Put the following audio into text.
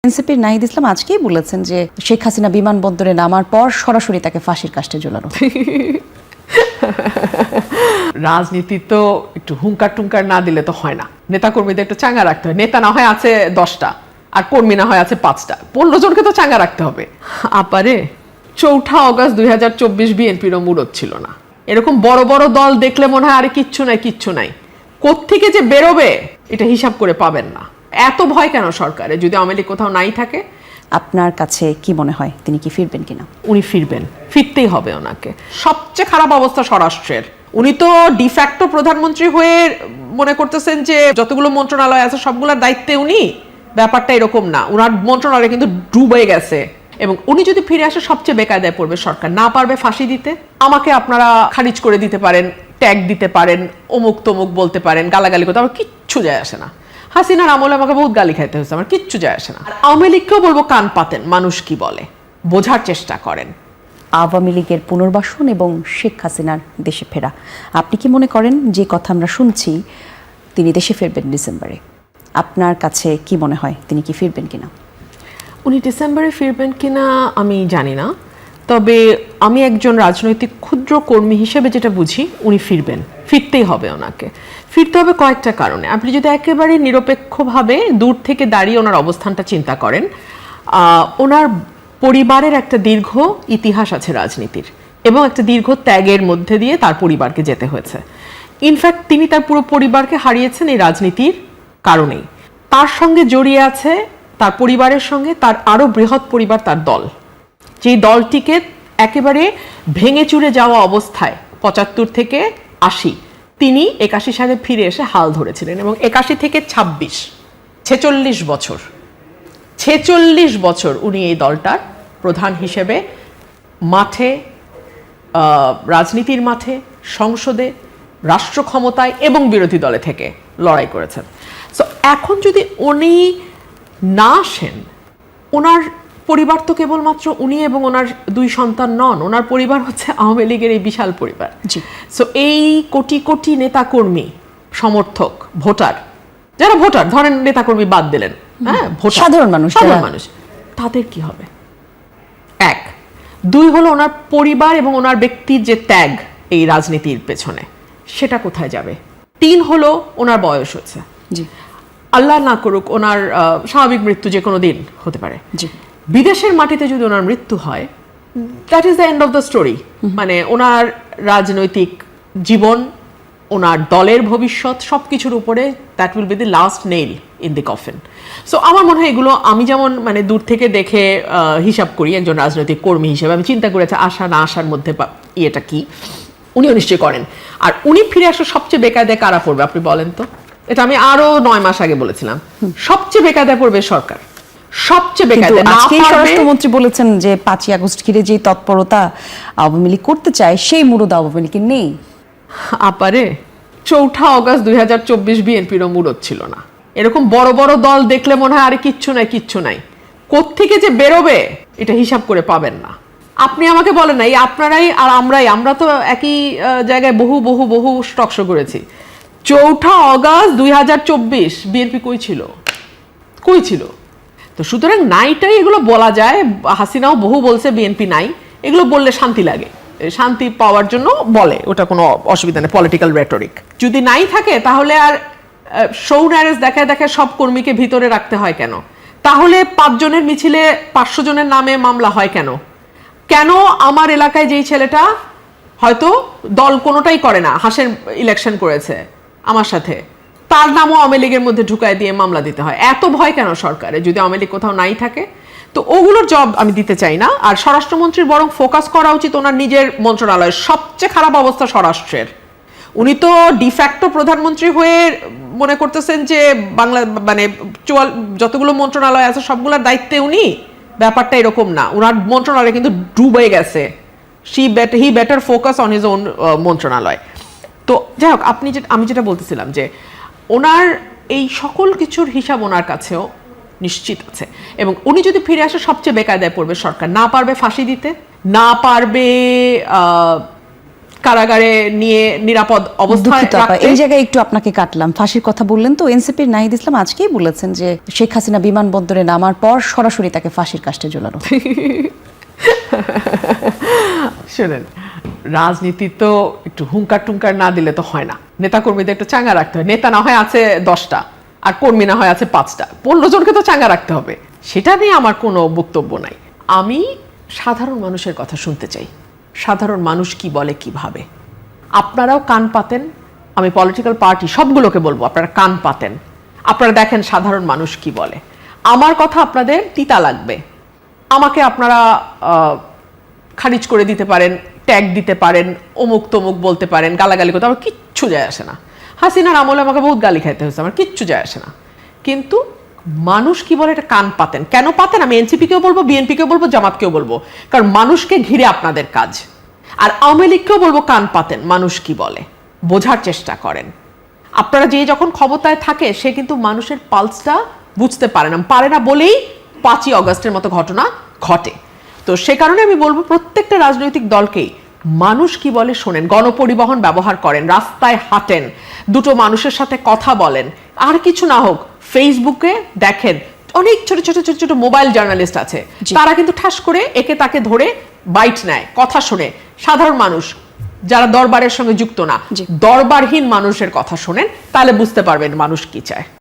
এনসিপির নাহিদ ইসলাম আজকেই বলেছেন যে শেখ হাসিনা বিমানবন্দরে নামার পর সরাসরি তাকে ফাঁসির কাস্টে ঝোলানো। রাজনীতি তো একটু হুঙ্কার টুঙ্কার না দিলে তো হয় না, নেতা কর্মীদের একটু চাঙ্গা রাখতে হয়। নেতা না হয় আছে 10টা আর কর্মী না হয় আছে 5টা, 15 জনকে তো চাঙ্গা রাখতে হবে। আপারে 4 অগস্ট 2024 বিএনপিরও মুরত ছিল না। এরকম বড় বড় দল দেখলে মনে হয় আরে কিচ্ছু নাই, কোত্থেকে যে বেরোবে এটা হিসাব করে পাবেন না। এত ভয় কেন সরকারে যদি আওয়ামী লীগ কোথাও নাই থাকে? আপনার কাছে কি মনে হয় তিনি কি ফিরবেন কিনা? উনি ফিরবেন, ফিরতেই হবে ওনাকে। সবচেয়ে খারাপ অবস্থা স্বরাষ্ট্রের। উনি তো ডিফ্যাক্টো প্রধানমন্ত্রী হয়ে মনে করতেছেন যে যতগুলো মন্ত্রণালয় আছে সবগুলোর দায়িত্বে উনি। ব্যাপারটা এরকম না, উনার মন্ত্রণালয় কিন্তু ডুবে গেছে। এবং উনি যদি ফিরে আসে সবচেয়ে বেকায়দায় পড়বে সরকার। না পারবে ফাঁসি দিতে, আমাকে আপনারা খারিজ করে দিতে পারেন, ট্যাগ দিতে পারেন, অমুক তমুক বলতে পারেন, গালাগালি করতে, আমার কিচ্ছু যায় আসে না। হাসিনার আমলে আমাকে বহুত গালি খাইতে হয়েছে, আমার কিচ্ছু যায় আসে না। আর আওয়ামী লীগকেও বলবো কান পাতেন, মানুষ কি বলে বোঝার চেষ্টা করেন। আওয়ামী লীগের পুনর্বাসন এবং শেখ হাসিনার দেশে ফেরা, আপনি কি মনে করেন যে কথা আমরা শুনছি তিনি দেশে ফিরবেন ডিসেম্বরে? আপনার কাছে কি মনে হয় তিনি কি ফিরবেন কিনা? উনি ডিসেম্বরে ফিরবেন কিনা আমি জানি না, তবে আমি একজন রাজনৈতিক ক্ষুদ্র কর্মী হিসেবে যেটা বুঝি উনি ফিরবেন, ফিরতেই হবে ওনাকে। ফিরতে হবে কয়েকটা কারণে। আপনি যদি একেবারে নিরপেক্ষভাবে দূর থেকে দাঁড়িয়ে ওনার অবস্থানটা চিন্তা করেন, ওনার পরিবারের একটা দীর্ঘ ইতিহাস আছে রাজনীতির, এবং একটা দীর্ঘ ত্যাগের মধ্যে দিয়ে তার পরিবারকে যেতে হয়েছে। ইনফ্যাক্ট তিনি তার পুরো পরিবারকে হারিয়েছেন এই রাজনীতির কারণেই। তার সঙ্গে জড়িয়ে আছে তার পরিবারের সঙ্গে তার আরো বৃহৎ পরিবার, তার দল, যেই দলটিকে একেবারে ভেঙে চুরে যাওয়া অবস্থায় 75 থেকে 80 তিনি 81 সালে ফিরে এসে হাল ধরেছিলেন। এবং 81 থেকে 26 46 বছর উনি এই দলটার প্রধান হিসেবে মাঠে, রাজনীতির মাঠে, সংসদে, রাষ্ট্র ক্ষমতায় এবং বিরোধী দলে থেকে লড়াই করেছেন। সো এখন যদি উনি না আসেন, ওনার পরিবার তো কেবলমাত্র উনি এবং ওনার 2 সন্তান নন, ওনার পরিবার হচ্ছে আওয়ামী লীগের এই বিশাল পরিবার। সো এই কোটি কোটি নেতাকর্মী, সমর্থক, ভোটার, যারা ভোটার ধরেন নেতাকর্মী বাদ দিলেন, হ্যাঁ, সাধারণ মানুষ, তাদের কি হবে? 1, 2 হলো ওনার পরিবার এবং ওনার ব্যক্তির যে ত্যাগ এই রাজনীতির পেছনে, সেটা কোথায় যাবে? 3 হলো ওনার বয়স হচ্ছে, আল্লাহ না করুক ওনার স্বাভাবিক মৃত্যু যে কোনো দিন হতে পারে। বিদেশের মাটিতে যদি ওনার মৃত্যু হয়, that is the end of the story. মানে ওনার রাজনৈতিক জীবন, ওনার দলের ভবিষ্যৎ সবকিছুর উপরে that will be the last nail in the coffin. So আমার মনে হয় এগুলো আমি যেমন মানে দূর থেকে দেখে হিসাব করি একজন রাজনৈতিক কর্মী হিসেবে, আমি চিন্তা করেছি আসা না আসার মধ্যে ইয়েটা কি, উনিও নিশ্চয়ই করেন। আর উনি ফিরে আসা সবচেয়ে বেকায়দায় কারা পড়বে আপনি বলেন তো? এটা আমি আরো 9 মাস আগে বলেছিলাম, সবচেয়ে বেকায়দায় পড়বে সরকার, সবচেয়ে বেকায়দায়। আজকেই স্বরাষ্ট্রমন্ত্রী বলেছেন যে 5ই আগস্ট ঘিরে যে তৎপরতা আওয়ামী লীগ করতে চায় সেই মুরদ আওয়ামী লীগের নেই। আপারে 4 অগস্ট 2024 বিএনপিরও মুরত ছিল না। এরকম বড় বড় দল দেখলে মনে হয় আরে কিচ্ছু নাই, কোত্থেকে যে বেরোবে এটা হিসাব করে পাবেন না। আপনি আমাকে বলেন না, এই আপনারাই আর আমরা তো একই জায়গায় বহু স্টক শো করেছি। 4 অগস্ট 2024 বিএনপি কই ছিল? তো সুতরাং নাইটাই এগুলো বলা যায়। হাসিনাও বহু বলছে বিএনপি নাই, এগুলো বললে শান্তি লাগে, শান্তি পাওয়ার জন্য বলে, ওটা কোনো অসুবিধা নেই, পলিটিক্যাল রেটরিক। যদি নাই থাকে তাহলে আর শো ন্যারেজ দেখায় সব কর্মীকে ভিতরে রাখতে হয় কেন? তাহলে 5 জনের মিছিলে 500 জনের নামে মামলা হয় কেন? আমার এলাকায় যেই ছেলেটা হয়তো দল কোনোটাই করে না, হাসের ইলেকশন করেছে আমার সাথে, তার নামও আওয়ামী লীগের মধ্যে ঢুকায় দিয়ে মামলা দিতে হয়? এত ভয় কেন সরকারে যদি আওয়ামী লীগ কোথাও নাই থাকে? তো ওগুলোর জব আমি দিতে চাই না। আর স্বরাষ্ট্রমন্ত্রীর বরং ফোকাস করা উচিত ওনার নিজের মন্ত্রণালয়। সবচেয়ে খারাপ অবস্থা স্বরাষ্ট্রের। উনি তো ডিফ্যাক্টো প্রধানমন্ত্রী হয়ে মনে করতেছেন যে বাংলা মানে যতগুলো মন্ত্রণালয় আছে সবগুলোর দায়িত্বে উনি। ব্যাপারটা এরকম না, ওনার মন্ত্রণালয় কিন্তু ডুবে গেছে। He better focus on his own মন্ত্রণালয়। তো যাই হোক, আমি যেটা বলতেছিলাম যে ওনার এই সকল কিছুর হিসাব ওনার কাছেও নিশ্চিত আছে। এবং উনি যদি ফিরে আসে সবচেয়ে বেকায়দায় পড়বে সরকার। না পারবে ফাঁসি দিতে, না পারবে কারাগারে নিয়ে নিরাপদ অবস্থায় দুঃখিত আপা, রাখতে। এই জায়গায় একটু আপনাকে কাটলাম। ফাঁসির কথা বললেন তো, এনসিপির নাহিদ ইসলাম আজকেই বলেছেন যে শেখ হাসিনা বিমানবন্দরে নামার পর সরাসরি তাকে ফাঁসির কাস্টে ঝোলানো। শুনেন, রাজনীতি তো একটু হুঙ্কার টুঙ্কার না দিলে তো হয় না। নেতা কর্মীদের একটু চাঙ্গা রাখতে হয়। নেতা না হয় আছে 10টা, আর কর্মী না হয় আছে 5টা, 15 জনকে তো চাঙ্গা রাখতে হবে। সেটা নিয়ে আমার কোনো বক্তব্য নাই। আমি সাধারণ মানুষের কথা শুনতে চাই, সাধারণ মানুষ কি বলে, কি ভাবে। আপনারাও কান পাতেন, আমি পলিটিক্যাল পার্টি সবগুলোকে বলবো আপনারা কান পাতেন, আপনারা দেখেন সাধারণ মানুষ কি বলে। আমার কথা আপনাদের তিতা লাগবে, আমাকে আপনারা খারিজ করে দিতে পারেন, ট্যাগ দিতে পারেন, অমুক তমুক বলতে পারেন, গালাগালি করতে, আমার কিচ্ছু যায় আসে না। হাসিনার আমলে আমাকে বহুত গালি খাইতে হয়েছে, আমার কিচ্ছু যায় আসে না। কিন্তু মানুষ কি বলে এটা কান পাতেন। কেন পাতেন? আমি এনসিপিকেও বলবো, বিএনপিকেও বলবো, জামাতকেও বলবো, কারণ মানুষকে ঘিরে আপনাদের কাজ। আর আওয়ামী লীগকেও বলবো কান পাতেন, মানুষ কি বলে বোঝার চেষ্টা করেন। আপনারা যে যখন ক্ষমতায় থাকে সে কিন্তু মানুষের পালসটা বুঝতে পারে না বলেই 5ই অগস্টের মতো ঘটনা ঘটে। তো সে কারণে আমি বলবো প্রত্যেকটা রাজনৈতিক দলকেই মানুষ কি বলে শোনেন, গণপরিবহন ব্যবহার করেন, রাস্তায় হাঁটেন, দুটো মানুষের সাথে কথা বলেন, আর কিছু না হোক ফেসবুকে দেখেন অনেক ছোট ছোট ছোট ছোট মোবাইল জার্নালিস্ট আছে, তারা কিন্তু ঠাস করে একে তাকে ধরে বাইট নেয়, কথা শোনে। সাধারণ মানুষ যারা দরবারের সঙ্গে যুক্ত না, দরবারহীন মানুষের কথা শোনেন, তাহলে বুঝতে পারবেন মানুষ কি চায়।